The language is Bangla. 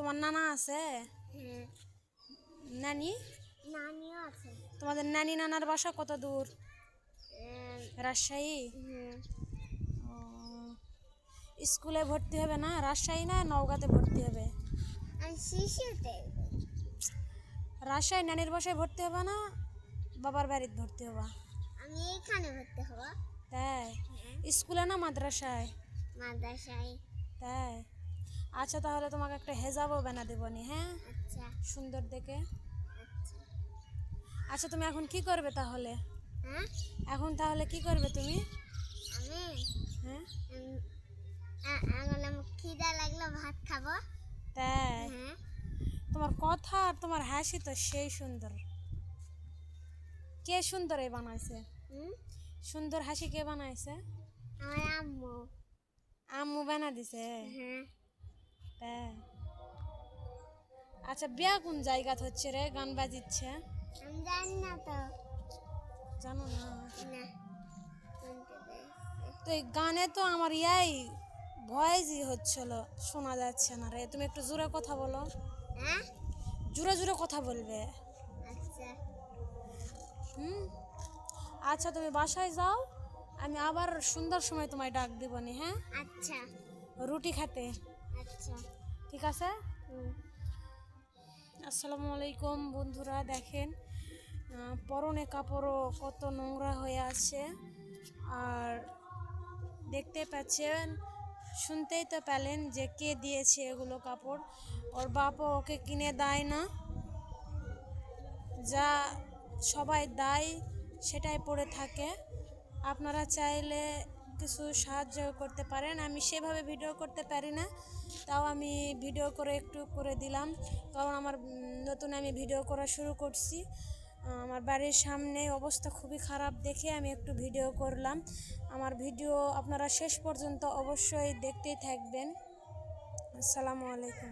তোমার নানা আছে? হ্যাঁ, নানি? নানিও আছে। তোমাদের নানি নানার বাসা কত দূর? রাজশাহী? হুম, ও, স্কুলে ভর্তি হবে না রাজশাহী না নওগাঁতে ভর্তি হবে? আমি শিশুতে রাজশাহী নানির বাসায় ভর্তি হবে না বাবার বাড়িতে ভর্তি হবা? আমি এইখানে ভর্তি হব। তাই? হ্যাঁ, স্কুলে না মাদ্রাসায়? মাদ্রাসায়। তাই? আচ্ছা, তাহলে তোমাকে একটা হেজাবও বানা দেবো নি, হ্যাঁ, আচ্ছা, সুন্দর দেখে। আচ্ছা। আচ্ছা, তুমি এখন কি করবে তাহলে? হ্যাঁ, এখন তাহলে কি করবে তুমি? আমি হ্যাঁ, এখন আমার খিদা লাগলো, ভাত খাবো। তাই? হ্যাঁ, তোমার কথা আর তোমার হাসি তো সেই সুন্দর। কে সুন্দর এই বানাইছে? হুম, সুন্দর হাসি কে বানাইছে? আমার আম্মু। আম্মু বানা দিছে? হ্যাঁ, তাই? আচ্ছা, বিয়া কোন জায়গাত হচ্ছে রে, গান বাজিচ্ছে? আমি জানি না তো। জানো না? না, শুনতে পেয়েছি। তো এই গানে তো আমার ইয়াই ভয়েসই হচ্ছিল, শোনা যাচ্ছে না রে। তুমি একটু জোরে কথা বলো, হ্যাঁ, জোরে জোরে কথা বলবে। আচ্ছা, হুম। আচ্ছা, তুমি বাসায় যাও, আমি আবার সুন্দর সময় তোমায় ডাক দিব নি, হ্যাঁ, আচ্ছা, রুটি খেতে। আচ্ছা। ঠিক আছে? হুম, আসসালামু আলাইকুম বন্ধুরা, দেখেন পরনে কাপড়ও কত নোংরা হয়ে আছে। আর দেখতে পাচ্ছেন, শুনতেই তো পেলেন যে কে দিয়েছে এগুলো কাপড়। ওর বাপও ওকে কিনে দেয় না, যা সবাই দেয় সেটাই পড়ে থাকে। আপনারা চাইলে কিছু সাহায্য করতে পারেন। আমি সেভাবে ভিডিও করতে পারি না, তাও আমি ভিডিও করে একটু করে দিলাম, কারণ আমার নতুন আমি ভিডিও করা শুরু করছি। আমার বাড়ির সামনে অবস্থা খুবই খারাপ দেখে আমি একটু ভিডিও করলাম। আমার ভিডিও আপনারা শেষ পর্যন্ত অবশ্যই দেখতেই থাকবেন। আসসালামু আলাইকুম।